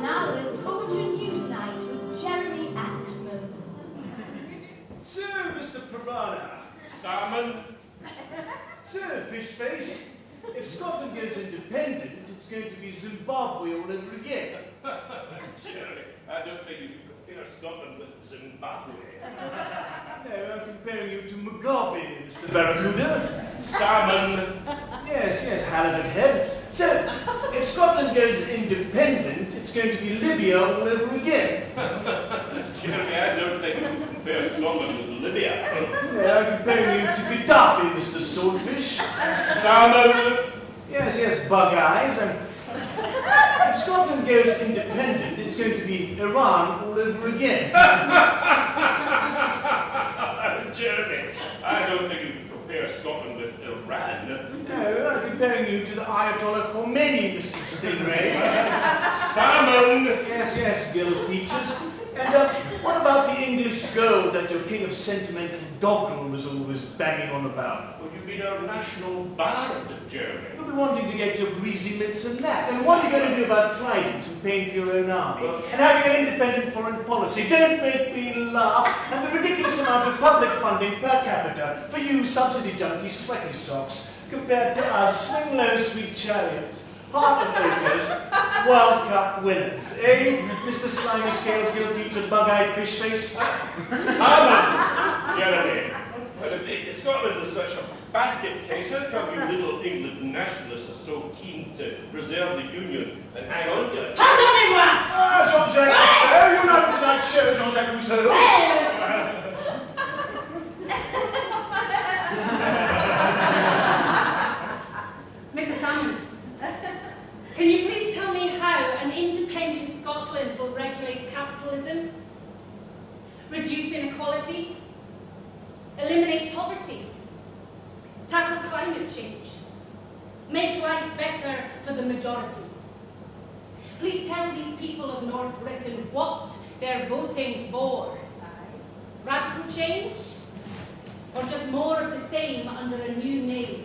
now we'll talk to news night with Jeremy Axman. So, Mr. Piranha. Salmon. So, fish face. If Scotland goes independent, it's going to be Zimbabwe all over again. Jeremy, I don't think you can compare Scotland with Zimbabwe. No, I'm comparing you to Mugabe, Mr. Barracuda. Salmon. Yes, halibut head. So, if Scotland goes independent, it's going to be Libya all over again. Jeremy, I don't think you can compare Scotland with Libya. No, I'm comparing you to Gaddafi, Mr. Swordfish. Salmon. Yes, bug eyes. And if Scotland goes independent, it's going to be Iran all over again. Jeremy, I don't think you can compare Scotland with Iran. No, I'm comparing you to the Ayatollah Khomeini, Mr. Stingray. Salmon. Yes, gill features. And what about the English gold that your king of sentimental doggerel was always banging on about? Well, you've been our national bard, Jeremy. You'll be wanting to get your greasy mitts and that. And what are you going to do about Trident and paying for your own army? And having an independent foreign policy? Don't make me laugh. And the ridiculous amount of public funding per capita for you subsidy junkies, sweaty socks, compared to us, swing low sweet chariots. Heart of Oakers, World Cup winners, eh? Mr. Slimy Scales, gill-featured, bug-eyed fish face. Salmon! Jeremy, but if Scotland is such a basket case, how come you little England nationalists are so keen to preserve the Union and hang on to it? Pardonnez-moi! Ah, Jean-Jacques Rousseau, you know tonight's show, Jean-Jacques Rousseau. Mr. Salmon, can you please tell me how an independent Scotland will regulate capitalism, reduce inequality, eliminate poverty, tackle climate change, make life better for the majority? Please tell these people of North Britain what they're voting for. Radical change? Or just more of the same under a new name?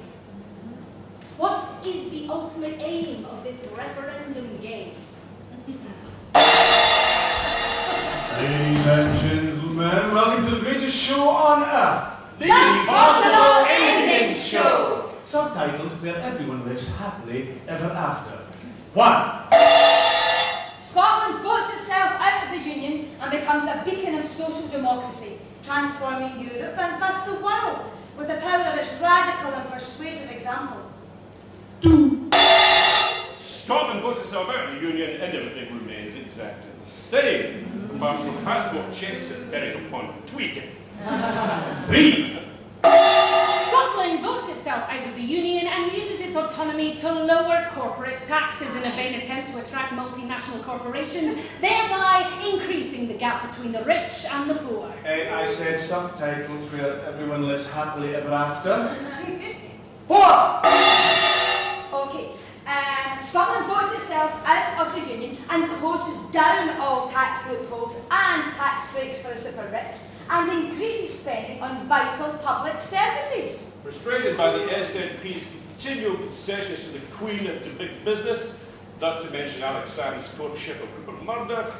What is the ultimate aim of this referendum game? Ladies and gentlemen, welcome to the greatest show on earth. The Impossible Ending Show! Subtitled, Where Everyone Lives Happily Ever After. 1. Scotland votes itself out of the Union and becomes a beacon of social democracy, transforming Europe and thus the world with the power of its radical and persuasive example. 2. Scotland votes itself out of the Union and everything remains exactly the same. But for passport checks, it's buried upon tweeting. 3. Scotland votes itself out of the Union and uses its autonomy to lower corporate taxes in a vain attempt to attract multinational corporations, thereby increasing the gap between the rich and the poor. I said subtitled, Where Everyone Lives Happily Ever After. 4. Okay, Scotland votes itself out of the Union and closes down all tax loopholes and tax breaks for the super rich and increases spending on vital public services. Frustrated by the SNP's continual concessions to the Queen and to big business, not to mention Alex Salmond's courtship of Rupert Murdoch,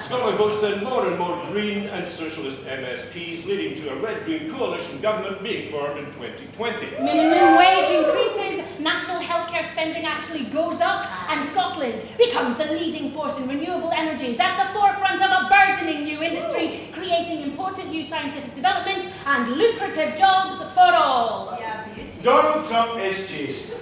Scotland votes in more and more Green and Socialist MSPs, leading to a red-green coalition government being formed in 2020. Minimum wage increases, national healthcare spending actually goes up, and Scotland becomes the leading force in renewable energies at the forefront of a burgeoning new industry, creating important new scientific developments and lucrative jobs for all. Yeah, beauty. Donald Trump is chased.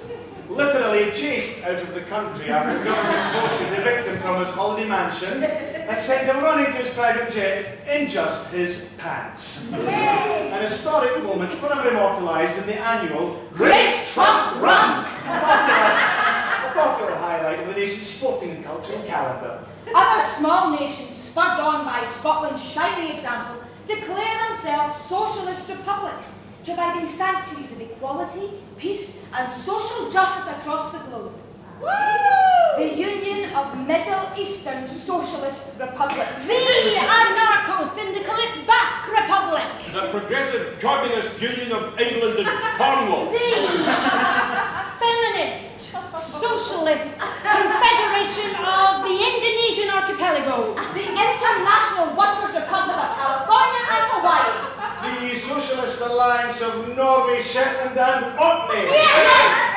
Literally chased out of the country after government forces evict him from his holiday mansion and sent him running to his private jet in just his pants. An historic moment forever immortalised in the annual Great Trump Run! A popular highlight of the nation's sporting and cultural calendar. Other small nations, spurred on by Scotland's shining example, declare themselves socialist republics, providing sanctuaries of equality, peace and social justice across the globe. Woo! The Union of Middle Eastern Socialist Republics. The anarcho-syndicalist Basque Republic. The Progressive Communist Union of England and Cornwall. The feminist, socialist Confederation of the Indonesian Negro, the International Workers' Republic of California and Hawaii. The Socialist Alliance of Norway, Shetland and Orkney. Yes!